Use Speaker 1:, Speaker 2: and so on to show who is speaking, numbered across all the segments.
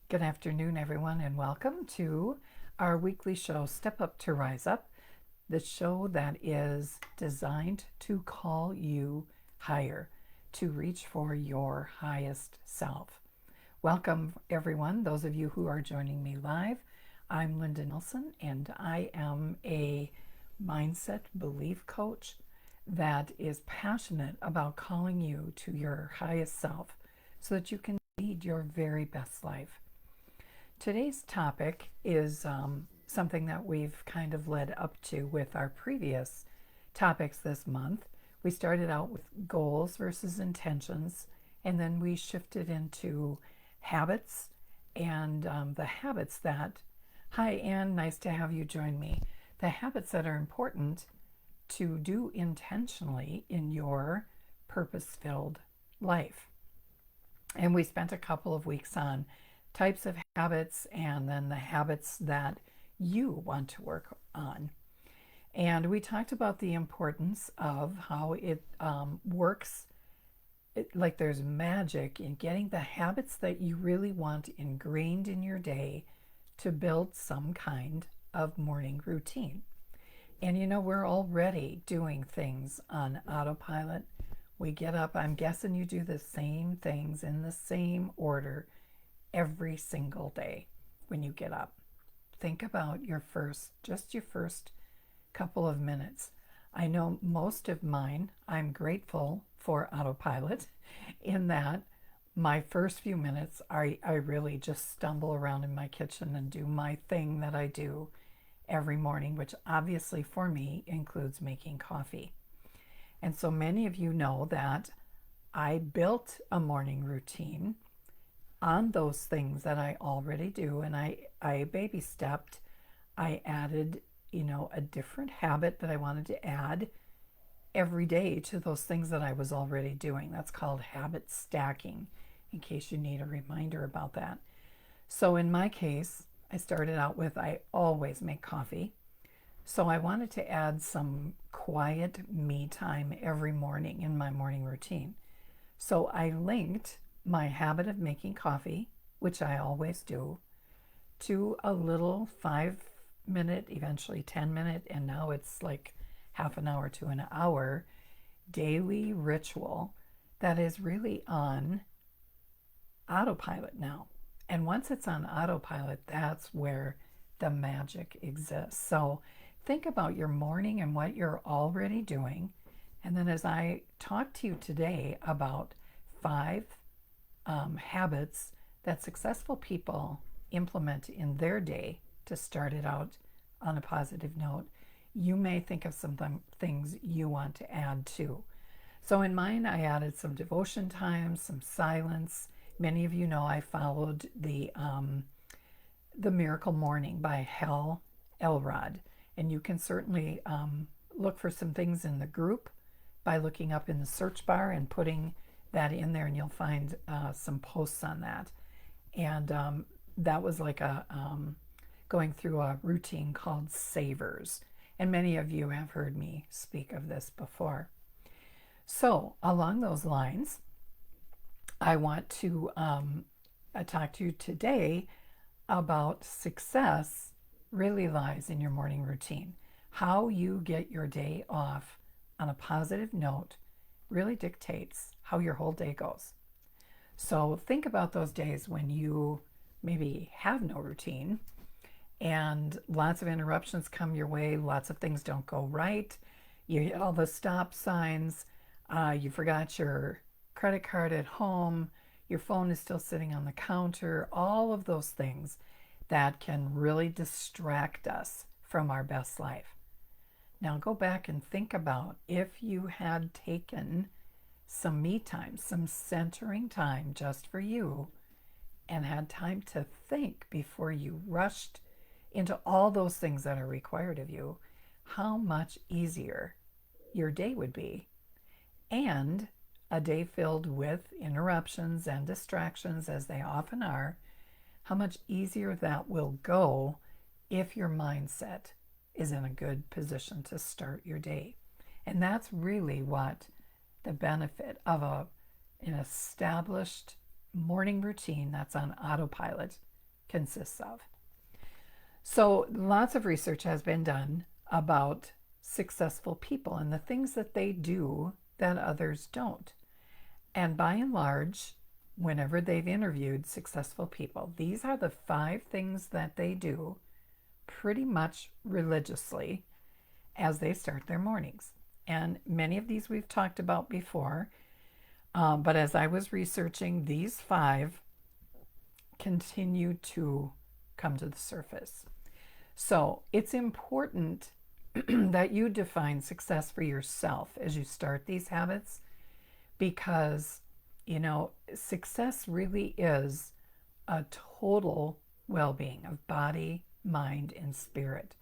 Speaker 1: Good afternoon, everyone, and welcome to our weekly show, Step Up to Rise Up, the show that is designed to call you higher, to reach for your highest self. Welcome, everyone, those of you who are joining me live. I'm Linda Nelson, and I am a mindset belief coach that is passionate about calling you to your highest self so that you can lead your very best life. Today's topic is something that we've kind of led up to with our previous topics this month. We started out with goals versus intentions, and then we shifted into habits and the habits that, hi Anne, nice to have you join me, the habits that are important to do intentionally in your purpose-filled life. And we spent a couple of weeks on types of habits and then the habits that you want to work on. And we talked about the importance of how it works, like there's magic in getting the habits that you really want ingrained in your day to build some kind of morning routine. And we're already doing things on autopilot. We get up, I'm guessing you do the same things in the same order every single day when you get up. Think about your first couple of minutes. I know most of mine, I'm grateful for autopilot in that my first few minutes, I really just stumble around in my kitchen and do my thing that I do every morning, which obviously for me includes making coffee. And so many of you know that I built a morning routine on those things that I already do, and I baby stepped. I added, a different habit that I wanted to add every day to those things that I was already doing. That's called habit stacking, in case you need a reminder about that. So in my case, I started out with I always make coffee. So I wanted to add some quiet me time every morning in my morning routine. So I linked my habit of making coffee, which I always do, to a little 5-minute, eventually 10-minute, and now it's like half an hour to an hour daily ritual that is really on autopilot now. And once it's on autopilot, that's where the magic exists. So think about your morning and what you're already doing. And then as I talk to you today about 5 habits that successful people implement in their day to start it out on a positive note, you may think of some things you want to add too. So in mine, I added some devotion time, some silence. Many of you know I followed the Miracle Morning by Hal Elrod, and you can certainly look for some things in the group by looking up in the search bar and putting that in there, and you'll find some posts on that. And that was like going through a routine called Savers. And many of you have heard me speak of this before. So along those lines, I want to talk to you today about success really lies in your morning routine. How you get your day off on a positive note really dictates how your whole day goes. So think about those days when you maybe have no routine and lots of interruptions come your way, lots of things don't go right, you hit all the stop signs, you forgot your credit card at home, your phone is still sitting on the counter, all of those things that can really distract us from our best life. Now go back and think about if you had taken some me time, some centering time just for you, and had time to think before you rushed into all those things that are required of you, how much easier your day would be. And a day filled with interruptions and distractions, as they often are, how much easier that will go if your mindset is in a good position to start your day. And that's really what the benefit of an established morning routine that's on autopilot consists of. So lots of research has been done about successful people and the things that they do that others don't. And by and large, whenever they've interviewed successful people, these are the 5 things that they do pretty much religiously as they start their mornings. And many of these we've talked about before, but as I was researching, these 5 continue to come to the surface. So it's important that you define success for yourself as you start these habits, because, success really is a total well-being of body, mind, and spirit.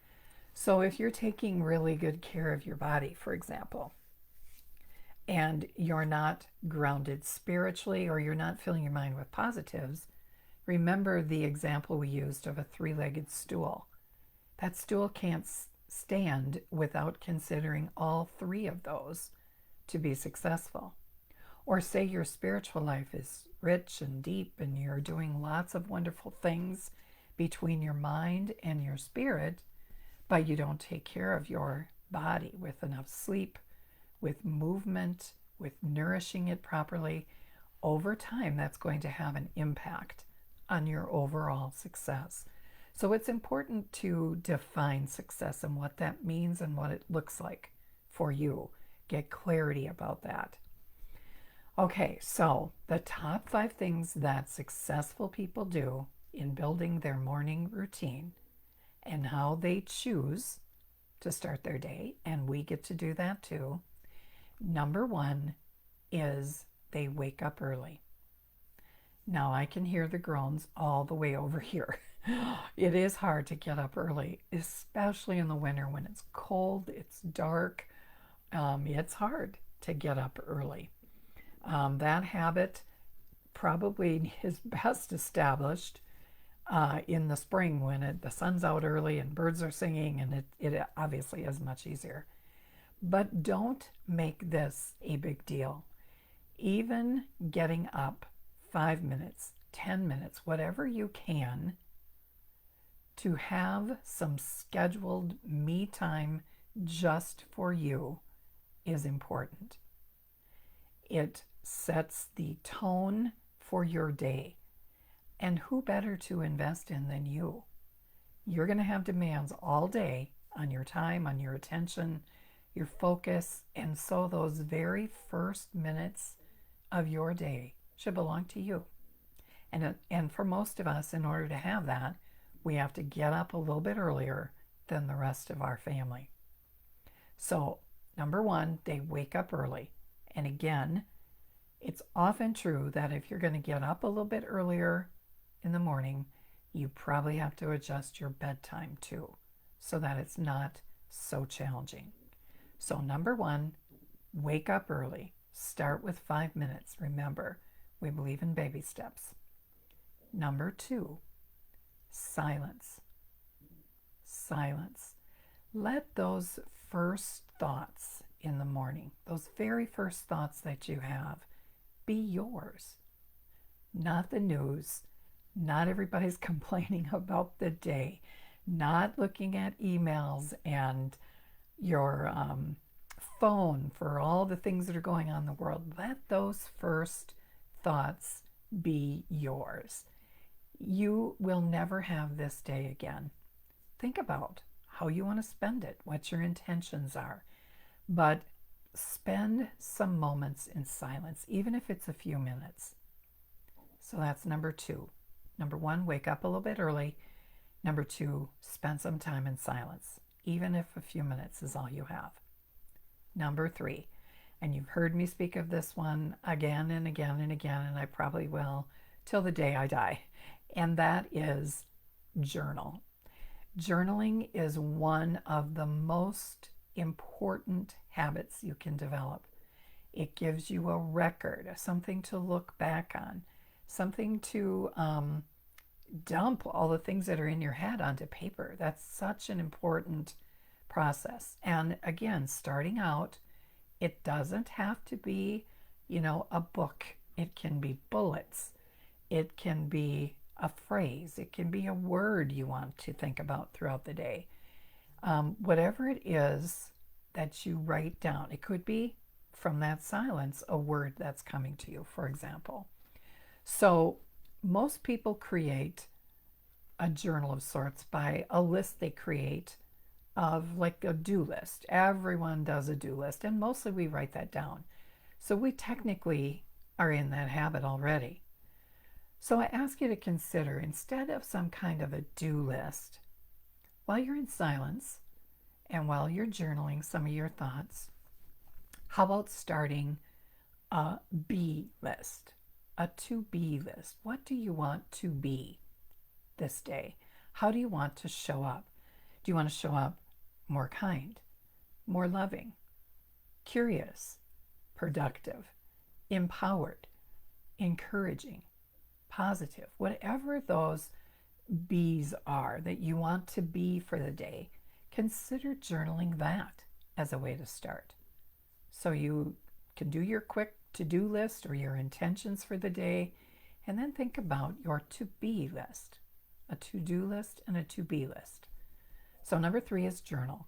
Speaker 1: So if you're taking really good care of your body, for example, and you're not grounded spiritually, or you're not filling your mind with positives, remember the example we used of a 3-legged stool. That stool can't stand without considering all 3 of those to be successful. Or say your spiritual life is rich and deep and you're doing lots of wonderful things between your mind and your spirit, but you don't take care of your body with enough sleep, with movement, with nourishing it properly. Over time, that's going to have an impact on your overall success. So it's important to define success and what that means and what it looks like for you. Get clarity about that. Okay, so the top 5 things that successful people do in building their morning routine and how they choose to start their day, and we get to do that too. Number 1 is they wake up early. Now I can hear the groans all the way over here. It is hard to get up early, especially in the winter when it's cold, it's dark. It's hard to get up early. That habit probably is best established in the spring when the sun's out early and birds are singing, and it obviously is much easier. But don't make this a big deal. Even getting up 5 minutes, 10 minutes, whatever you can, to have some scheduled me time just for you is important. It sets the tone for your day. And who better to invest in than you? You're going to have demands all day on your time, on your attention, your focus, and so those very first minutes of your day should belong to you. And for most of us, in order to have that, we have to get up a little bit earlier than the rest of our family. So, number 1, they wake up early. And again, it's often true that if you're going to get up a little bit earlier in the morning, you probably have to adjust your bedtime too, so that it's not so challenging. So number 1, wake up early. Start with 5 minutes. Remember, we believe in baby steps. Number 2, silence. Silence. Let those first thoughts in the morning, those very first thoughts that you have, be yours. Not the news. Not everybody's complaining about the day. Not looking at emails and your phone for all the things that are going on in the world. Let those first thoughts be yours. You will never have this day again. Think about how you want to spend it, what your intentions are. But spend some moments in silence, even if it's a few minutes. So that's number 2. Number 1, wake up a little bit early. Number 2, spend some time in silence, even if a few minutes is all you have. Number 3, and you've heard me speak of this one again and again and again, and I probably will till the day I die, and that is journal. Journaling is one of the most important habits you can develop. It gives you a record, something to look back on, something to dump all the things that are in your head onto paper. That's such an important process. And again, starting out, it doesn't have to be, a book. It can be bullets. It can be a phrase. It can be a word you want to think about throughout the day. Whatever it is that you write down, it could be from that silence a word that's coming to you, for example. So most people create a journal of sorts by a list they create of like a do list. Everyone does a do list, and mostly we write that down. So we technically are in that habit already. So I ask you to consider, instead of some kind of a do list, while you're in silence and while you're journaling some of your thoughts, how about starting a be list, a to be list? What do you want to be this day? How do you want to show up? Do you want to show up more kind, more loving, curious, productive, empowered, encouraging, positive? Whatever those B's are that you want to be for the day, consider journaling that as a way to start. So you can do your quick to-do list or your intentions for the day, and then think about your to-be list, a to-do list and a to-be list. So number 3 is journal.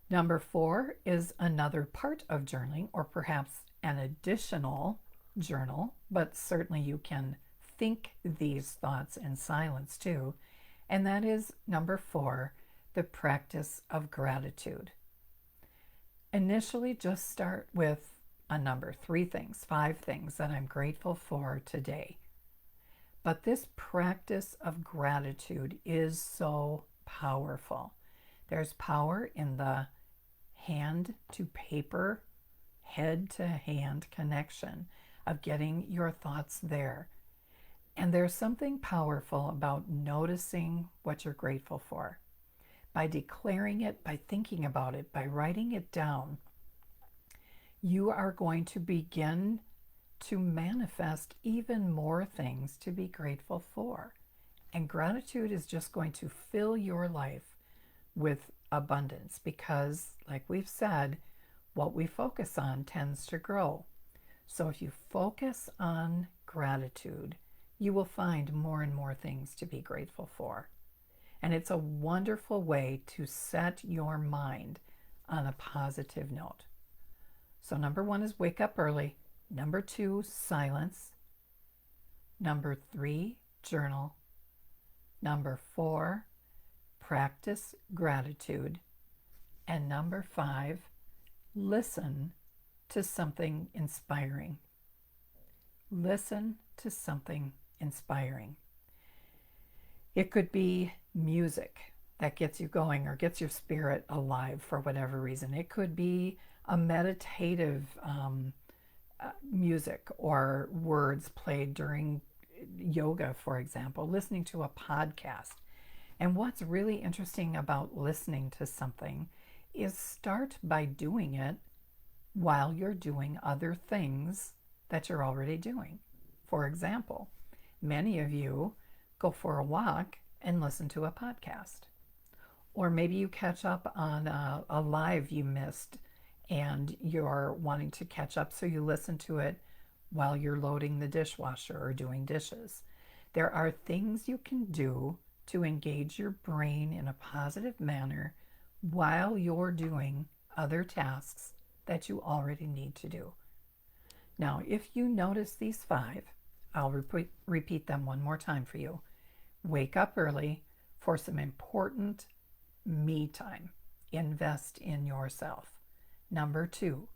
Speaker 1: Number 4 is another part of journaling, or perhaps an additional journal, but certainly you can think these thoughts in silence too. And that is number 4, the practice of gratitude. Initially, just start with a number, 3 things, 5 things that I'm grateful for today. But this practice of gratitude is so powerful. There's power in the hand to paper, head to hand connection of getting your thoughts there. And there's something powerful about noticing what you're grateful for. By declaring it, by thinking about it, by writing it down, you are going to begin to manifest even more things to be grateful for. And gratitude is just going to fill your life with abundance because, like we've said, what we focus on tends to grow. So if you focus on gratitude, you will find more and more things to be grateful for. And it's a wonderful way to set your mind on a positive note. So number 1 is wake up early. Number 2, silence. Number 3, journal. Number 4, practice gratitude. And number 5, listen to something inspiring. Listen to something inspiring. It could be music that gets you going or gets your spirit alive for whatever reason. It could be a meditative music or words played during yoga, for example, listening to a podcast. And what's really interesting about listening to something is start by doing it while you're doing other things that you're already doing. For example, many of you go for a walk and listen to a podcast. Or maybe you catch up on a live you missed and you're wanting to catch up, so you listen to it while you're loading the dishwasher or doing dishes. There are things you can do to engage your brain in a positive manner while you're doing other tasks that you already need to do. Now, if you notice these 5, I'll repeat them one more time for you. Wake up early for some important me time. Invest in yourself. Number 2,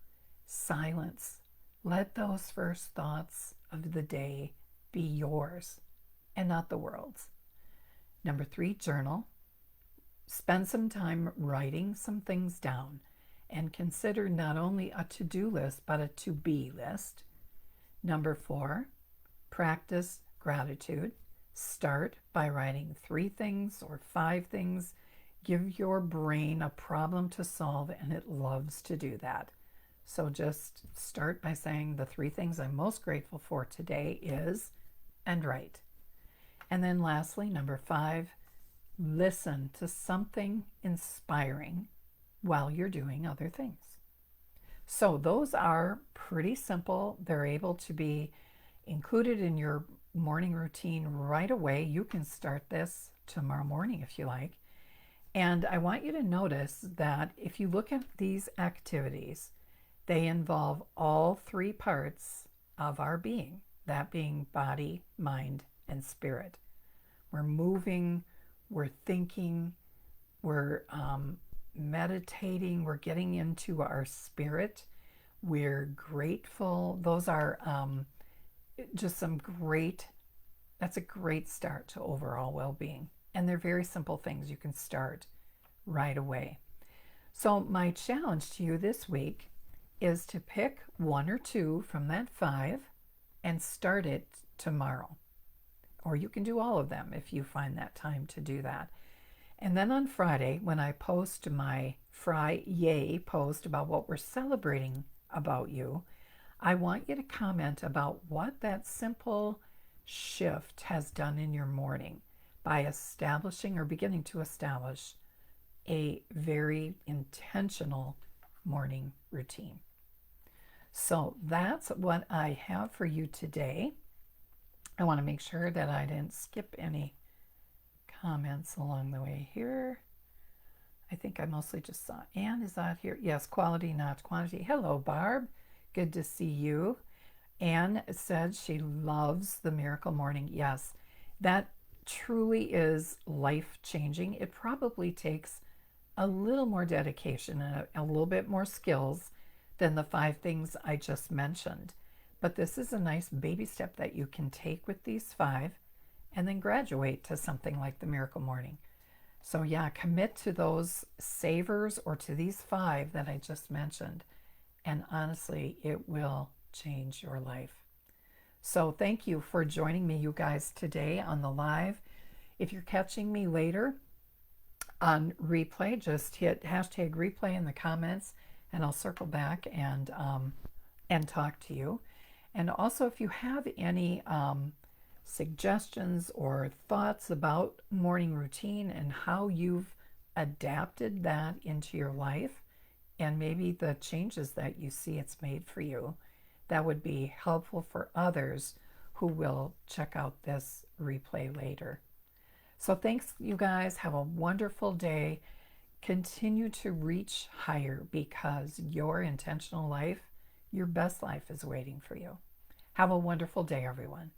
Speaker 1: silence. Let those first thoughts of the day be yours and not the world's. Number 3, journal. Spend some time writing some things down and consider not only a to-do list but a to-be list. Number 4, practice gratitude. Start by writing 3 things or 5 things. Give your brain a problem to solve, and it loves to do that. So just start by saying the 3 things I'm most grateful for today is, and write. And then lastly, number 5, listen to something inspiring while you're doing other things. So those are pretty simple. They're able to be included in your morning routine right away. You can start this tomorrow morning if you like. And I want you to notice that if you look at these activities, they involve all three parts of our being, that being body, mind, and spirit. We're moving, we're thinking, we're meditating, we're getting into our spirit, we're grateful. Those are just some great, that's a great start to overall well being. And they're very simple things you can start right away. So, my challenge to you this week is to pick one or two from that five and start it tomorrow. Or you can do all of them if you find that time to do that. And then on Friday, when I post my Fry-yay post about what we're celebrating about you, I want you to comment about what that simple shift has done in your morning by establishing or beginning to establish a very intentional morning routine. So that's what I have for you today. I want to make sure that I didn't skip any comments along the way here. I think I mostly just saw Anne is out here. Yes, quality, not quantity. Hello, Barb. Good to see you. Anne said she loves the Miracle Morning. Yes, that truly is life-changing. It probably takes a little more dedication and a little bit more skills than the five things I just mentioned. But this is a nice baby step that you can take with these five and then graduate to something like the Miracle Morning. So yeah, commit to those savers or to these five that I just mentioned. And honestly, it will change your life. So thank you for joining me, you guys, today on the live. If you're catching me later on replay, just hit hashtag replay in the comments and I'll circle back and talk to you. And also, if you have any suggestions or thoughts about morning routine and how you've adapted that into your life and maybe the changes that you see it's made for you, that would be helpful for others who will check out this replay later. So thanks, you guys. Have a wonderful day. Continue to reach higher because your intentional life, your best life is waiting for you. Have a wonderful day, everyone.